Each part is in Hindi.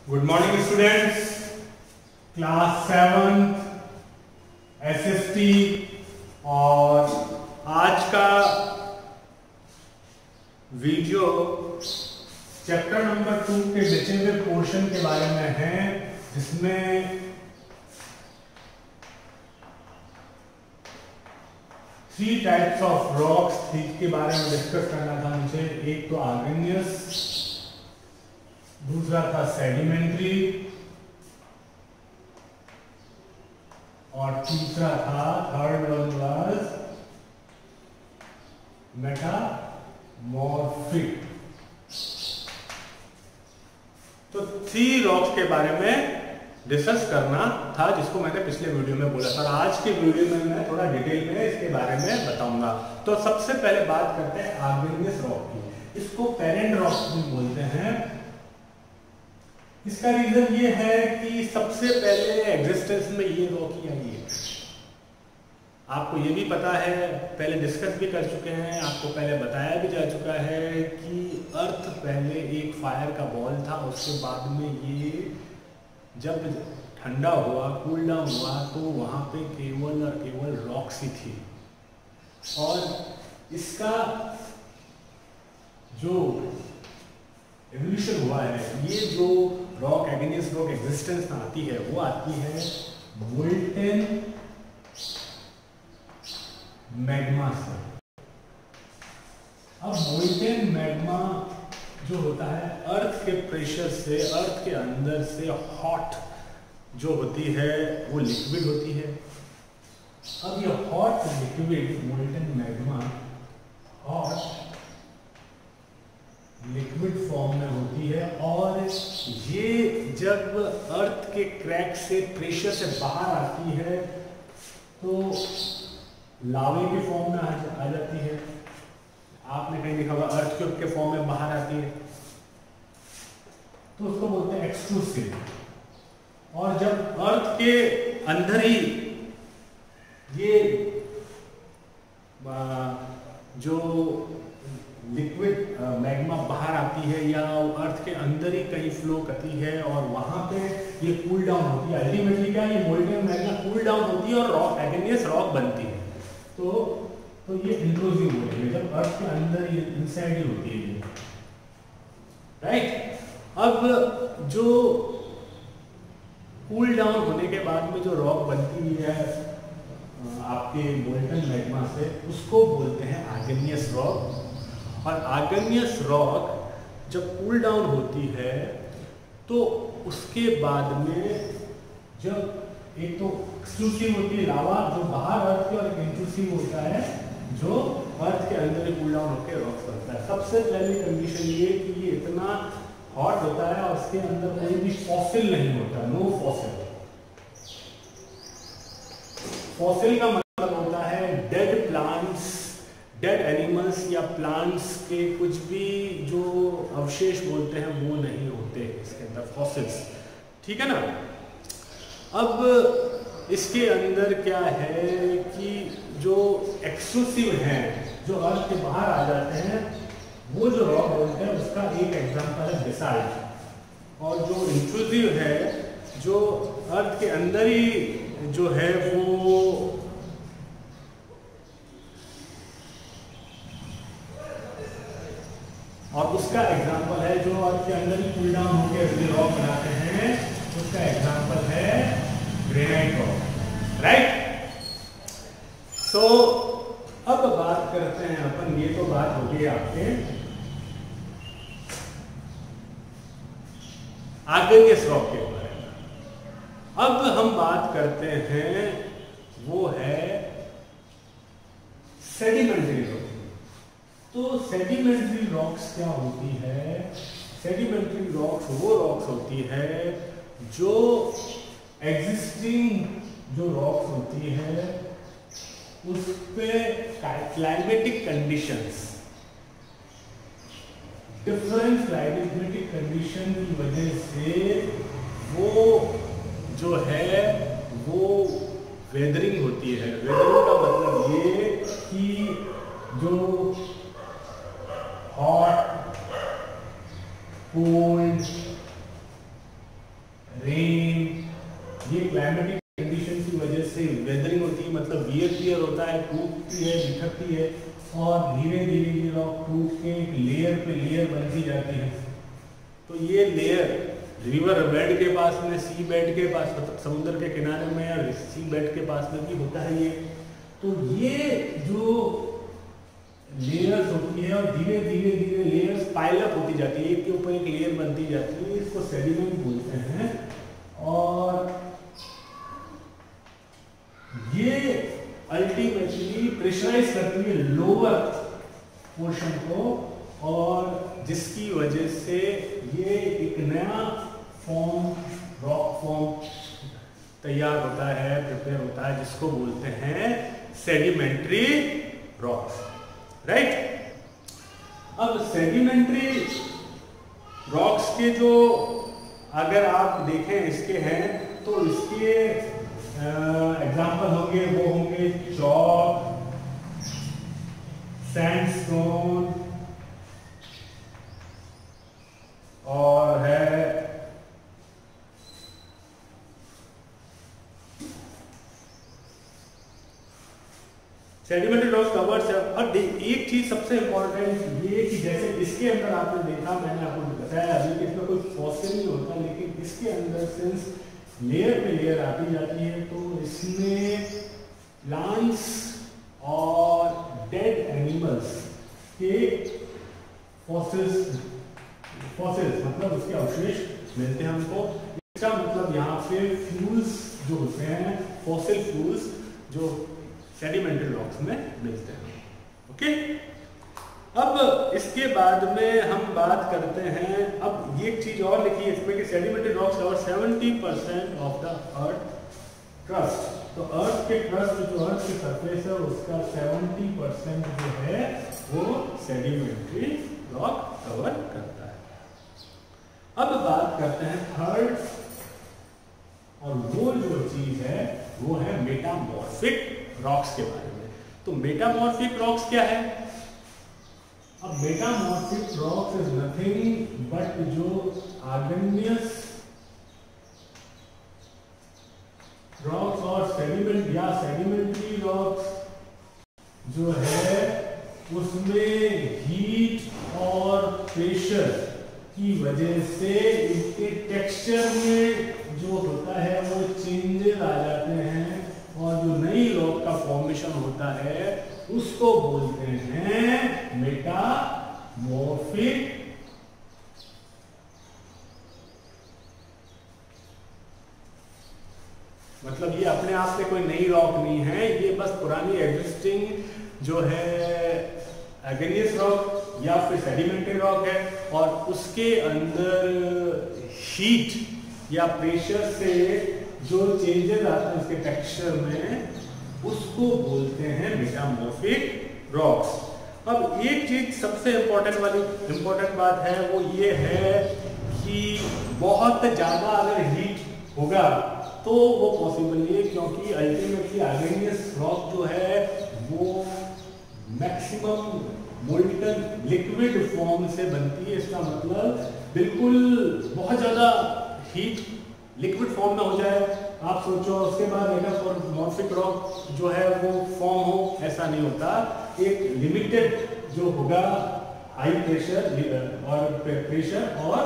Good morning students, class 7 SST. और आज का वीडियो चैप्टर नंबर 2 के बचे हुए पोर्शन के बारे में है, जिसमें 3 टाइप्स ऑफ रॉक्स के बारे में डिस्कस करना था मुझे। एक तो आर्गेनियस, दूसरा था सेडिमेंट्री और तीसरा था थर्ड वन वाज मेटामॉर्फिक। तो 3 रॉक्स के बारे में डिस्कस करना था, जिसको मैंने पिछले वीडियो में बोला था। आज के वीडियो में मैं थोड़ा डिटेल में इसके बारे में बताऊंगा। तो सबसे पहले बात करते हैं आर्गेनियस रॉक की। इसको पेरेंट रॉक भी बोलते हैं। इसका रीजन ये है कि सबसे पहले एग्जिस्टेंस में ये रॉक ही आई है। आपको ये भी पता है, पहले डिस्कस भी कर चुके हैं, आपको पहले बताया भी जा चुका है कि अर्थ पहले एक फायर का बॉल था। उसके बाद में ये जब ठंडा हुआ, कूल डाउन हुआ, तो वहां पे केवल और केवल रॉक्स ही थी। और इसका जो एवोल्यूशन हुआ है, ये जो रॉक एग्नियस रॉक एग्जिस्टेंस आती है, वो आती है मोल्टेन मैग्मा से। अब मोल्टेन मैग्मा जो होता है, अर्थ के प्रेशर से, अर्थ के अंदर से हॉट जो होती है वो लिक्विड होती है। अब ये hot liquid molten magma hot liquid form में होती है, और ये जब अर्थ के क्रैक से प्रेशर से बाहर आती है तो लावे के फॉर्म में आ जाती है। आपने कहीं देखा होगा अर्थ क्यूब के फॉर्म में बाहर आती है, तो उसको बोलते हैं एक्सट्रूसिव। और जब अर्थ के अंदर ही ये जो लिक्विड मैग्मा बाहर आती है, या अर्थ के अंदर ही कहीं फ्लो करती है और वहां पे ये कूल डाउन होती है। अल्टीमेटली क्या, ये मोल्टेन मैग्मा कूल डाउन होती है और रॉक एग्नियस रॉक बनती है। तो ये इंट्रूसिव होती है, जब अर्थ के अंदर ये इनसाइड ही होती है ये, राइट। अब जो कूल डाउन होने के बाद में जो रॉक बनती है आपके मोल्टेन मैग्मा से, उसको बोलते हैं आर्गेनियस रॉक। और आर्गेनियस रॉक जब कूल डाउन होती है तो उसके बाद में जब एक तो एक्सक्लूसिव होती है लावा जो बाहर अर्थ के, और एक इंट्रूसिव होता है जो अर्थ के अंदर कूल डाउन होकर रॉक्स बनता है। सबसे पहली कंडीशन ये कि ये इतना हॉट होता है और उसके अंदर कोई भी फॉसिल नहीं होता, नो फॉसिल। फॉसिल का मतलब होता है डेड प्लांट्स, डेड एनिमल्स या प्लांट्स के कुछ भी जो अवशेष बोलते हैं वो नहीं होते इसके अंदर, फॉसिल्स, ठीक है ना। अब इसके अंदर क्या है कि जो एक्सक्लूसिव हैं, जो अर्थ के बाहर आ जाते हैं, वो जो रॉक बोलते हैं, उसका एक एग्जांपल है बेसाल्ट। और जो इंट्रूसिव है, जो अर्थ के अंदर ही जो है वो और उसका एग्जांपल है जो अर्थ के अंदर ही कूल डाउन होकर रॉक बनाते हैं, उसका एग्जांपल है ग्रेनाइट रॉक, राइट। तो अब बात करते हैं अपन, ये तो बात हो गई आपके आर्गेनियस रॉक के बारे में। अब हम बात करते हैं, वो है सेडिमेंट्री रॉक। तो सेडिमेंट्री रॉक्स क्या होती है? सेडिमेंट्री रॉक्स वो रॉक्स होती है जो एग्जिस्टिंग जो रॉक्स होती है उस पे climatic conditions, different climatic condition की वजह से वो जो है वो वेदरिंग होती है। वेदरिंग का मतलब ये कि जो हॉट, कोल्ड, क्लाइमेटिक कंडीशन की वजह से वेदरिंग होती है, मतलब वियर होता है, टूटती है, बिखरती है और धीरे धीरे ये रॉक टूट के एक लेयर पे लेयर बनती जाती है। तो ये लेयर रिवर बेड के पास में, सी बेड के पास, मतलब समुद्र के किनारे में या सी बेड के पास में भी होता है ये। तो ये जो लेयर्स होती है और धीरे धीरे धीरे लेयर्स पाइल अप होती जाती है, एक के ऊपर एक लेयर बनती जाती है, इसको सेडिमेंट बोलते हैं। और ये अल्टीमेटली प्रेशराइज करती है लोअर पोर्शन को और जिसकी वजह से ये एक नया फॉर्म, रॉक फॉर्म तैयार होता है, प्रिपेयर होता है, जिसको बोलते हैं सेडिमेंट्री रॉक्स, राइट। अब सेडिमेंट्री रॉक्स के जो अगर आप देखें इसके हैं तो इसके एग्जाम्पल होंगे, वो होंगे चॉक, सैंडस्टोन और है सेडिमेंट्री रॉक्स कवर्स है। और एक चीज सबसे इंपॉर्टेंट ये कि जैसे इसके अंदर आपने देखा, मैंने आपको बताया अभी कि इसमें कोई फॉसिल नहीं होता, लेकिन इसके अंदर सिंस लेयर पे लेयर आती जाती है तो इसमें प्लांट्स और डेड एनिमल्स के फॉसिल्स मतलब उसके अवशेष मिलते हैं हमको। इसका मतलब यहाँ पे फ्यूल्स जो होते हैं, फॉसिल फ्यूल्स जो सेडिमेंट्री रॉक्स में मिलते हैं। ओके, अब इसके बाद में हम बात करते हैं, अब ये चीज और लिखी है इसमें कि sedimentary rocks cover 70% of the earth crust. तो अर्थ के क्रस्ट, जो अर्थ की सरफेस है उसका 70% जो है वो सेडिमेंट्री रॉक कवर करता है। अब बात करते हैं थर्ड, और वो जो चीज है वो है मेटामॉर्फिक रॉक्स के बारे में। तो मेटामॉर्फिक रॉक्स क्या है? अब metamorphic rocks is nothing but जो आर्गेनियस रॉक्स और सेडिमेंट या सेडिमेंट्री रॉक्स जो है उसमें हीट और प्रेशर की वजह से इनके टेक्सचर में जो होता है वो चेंजेस आ जाते हैं और जो नई रॉक का फॉर्मेशन होता है उसको बोलते हैं मेटामॉर्फिक मतलब ये अपने आप से कोई नई रॉक नहीं है, ये बस पुरानी एग्जिस्टिंग जो है एग्नियस रॉक या फिर सेडिमेंट्री रॉक है और उसके अंदर हीट या प्रेशर से जो चेंजेस आते हैं उसके टेक्सचर में उसको बोलते हैं मेटामॉर्फिक रॉक्स। अब एक चीज सबसे इंपॉर्टेंट बात है वो ये है कि बहुत ज्यादा अगर हीट होगा तो वो पॉसिबल नहीं है, क्योंकि अल्टीमेटली आर्गेनियस रॉक जो है वो मैक्सिमम मोल्टन लिक्विड फॉर्म से बनती है। इसका मतलब बिल्कुल बहुत ज्यादा हीट लिक्विड फॉर्म में हो जाए, आप सोचो उसके बाद मेटामॉर्फिक रॉक जो है वो फॉर्म हो, ऐसा नहीं होता। एक लिमिटेड जो होगा हाई प्रेशर और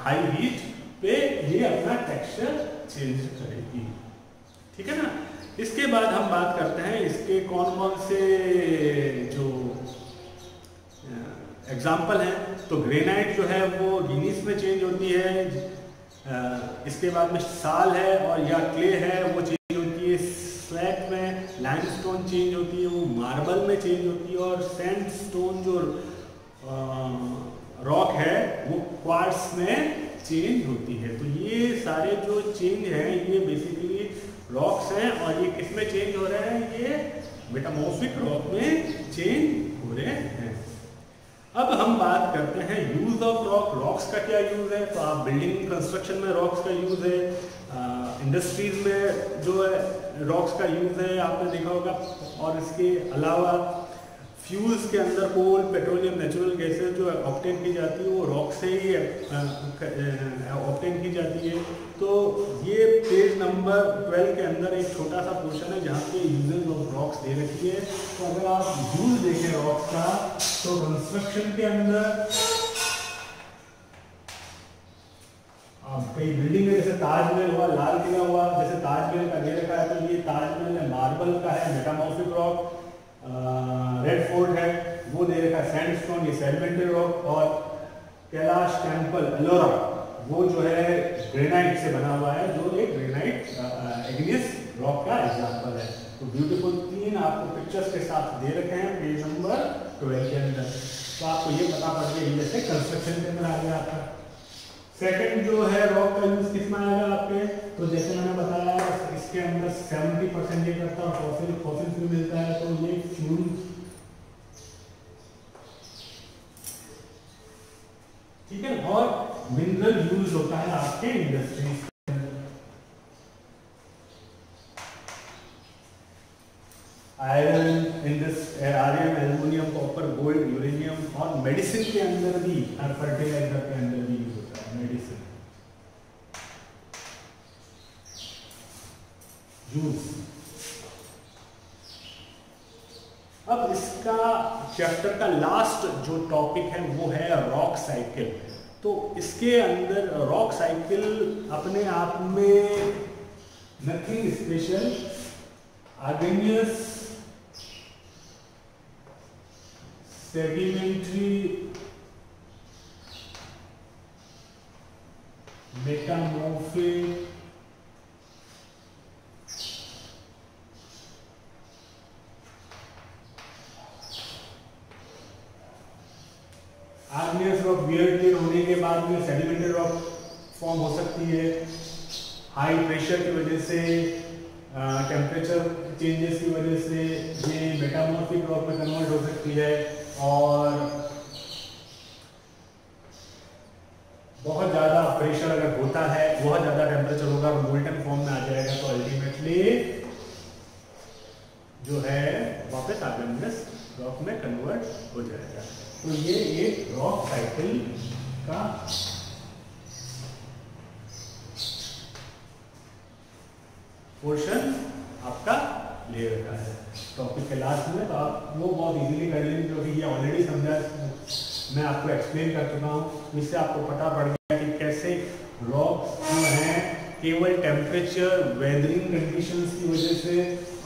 हाई हीट पे ये अपना टेक्सचर चेंज करेगी, ठीक है ना। इसके बाद हम बात करते हैं इसके कौन से जो एग्जाम्पल हैं। तो ग्रेनाइट जो है वो गिनीस में चेंज होती है, इसके बाद में साल है और या क्ले है वो चेंज होती है, स्लैग में लाइमस्टोन चेंज होती है, वो मार्बल में चेंज होती है और सैंडस्टोन जो रॉक है वो क्वार्ट्स में चेंज होती है। तो ये सारे जो चेंज हैं ये बेसिकली रॉक्स हैं और ये किस में चेंज हो रहे हैं? ये मेटामॉर्फिक रॉक में चेंज हो रहे हैं। अब हम बात करते हैं यूज ऑफ रॉक। रॉक्स का क्या यूज है? तो आप बिल्डिंग कंस्ट्रक्शन में रॉक्स का यूज है, इंडस्ट्रीज में जो है रॉक्स का यूज है, आपने देखा होगा। और इसके अलावा फ्यूल्स के अंदर कोल, पेट्रोलियम, नेचुरल गैसेस जो ऑब्टेन की जाती है वो रॉक से ही ऑब्टेन की जाती है। तो ये पेज नंबर 12 के अंदर एक छोटा सा पोर्शन है जहाँ पे यूजेस ऑफ रॉक्स दे रखी है। तो अगर आप यूज देखें रॉक्स का तो कंस्ट्रक्शन के अंदर कई बिल्डिंग है, जैसे ताजमहल हुआ, लाल किला हुआ, जैसे ताजमहल का दे रखा है तो ये ताजमहल है मार्बल का है, मेटामॉर्फिक रॉक। रेड फोर्ट है वो दे रखा है सैंडस्टोन, ये सेडिमेंट्री रॉक। और कैलाश टेम्पल एलोरा वो जो है ग्रेनाइट से बना हुआ है, जो एक ग्रेनाइट इग्नियस रॉक का एग्जांपल है। तो ब्यूटीफुल 3 आपको पिक्चर्स के साथ दे रखे हैं पेज नंबर 12 के अंदर। तो आपको ये पता पड़ गया जैसे कंस्ट्रक्शन के अंदर आ गया आपका। सेकंड जो है रॉक का यूज किसमें आएगा आपके, तो जैसे मैंने बताया इसके अंदर 70% ये करता है फॉसिल फ्यूल मिलता है, तो ये फ्यूल ठीक है। और मिनरल यूज होता है आपके इंडस्ट्रीज के अंदर, iron, aluminium, copper, gold, uranium. और मेडिसिन के अंदर भी, हर फर्टिलाइजर के अंदर भी यूज होता है मेडिसिन यूज। अब इसका चैप्टर का लास्ट जो टॉपिक है वो है रॉक साइकिल। तो इसके अंदर रॉक साइकिल अपने आप में nothing special, igneous, sedimentary, metamorphic, igneous rock wear tear होने के बाद में सेडिमेंट्री रॉक फॉर्म हो सकती है। हाई प्रेशर की वजह से, टेम्परेचर चेंजेस की वजह से ये मेटामॉर्फिक रॉक में कन्वर्ट हो सकती है। और बहुत ज़्यादा प्रेशर अगर होता है, बहुत ज़्यादा टेम्परेचर होगा और मोल्टन फॉर्म में आ जाएगा तो अल्टीमेटली जो है वापस आर्गेनियस रॉक में कन्वर्ट हो जाएगा। तो ये एक रॉक साइकिल का पोर्शन आपका ले रखा है टॉपिक के लास्ट में। तो आप वो बहुत इजीली कर लेंगे क्योंकि ये ऑलरेडी समझा, मैं आपको एक्सप्लेन कर चुका हूँ। इससे आपको पता पड़ गया कि कैसे रॉक जो हैं केवल टेम्परेचर, वेदरिंग कंडीशंस की वजह से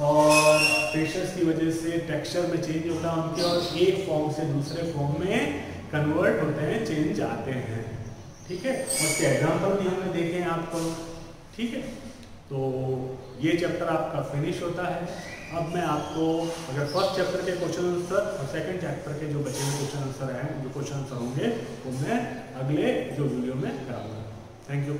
और प्रेशर्स की वजह से टेक्सचर में चेंज होता है उनके, और एक फॉर्म से दूसरे फॉर्म में कन्वर्ट होते हैं, चेंज आते हैं। ठीक है, उसके एग्जाम्पल भी हमने देखे हैं आपको। ठीक है, तो ये चैप्टर आपका फिनिश होता है। अब मैं आपको अगर फर्स्ट चैप्टर के क्वेश्चन आंसर और सेकंड चैप्टर के जो बचे हुए क्वेश्चन आंसर हैं, जो क्वेश्चन आंसर होंगे वो मैं अगले जो वीडियो में कराऊंगा। Thank you.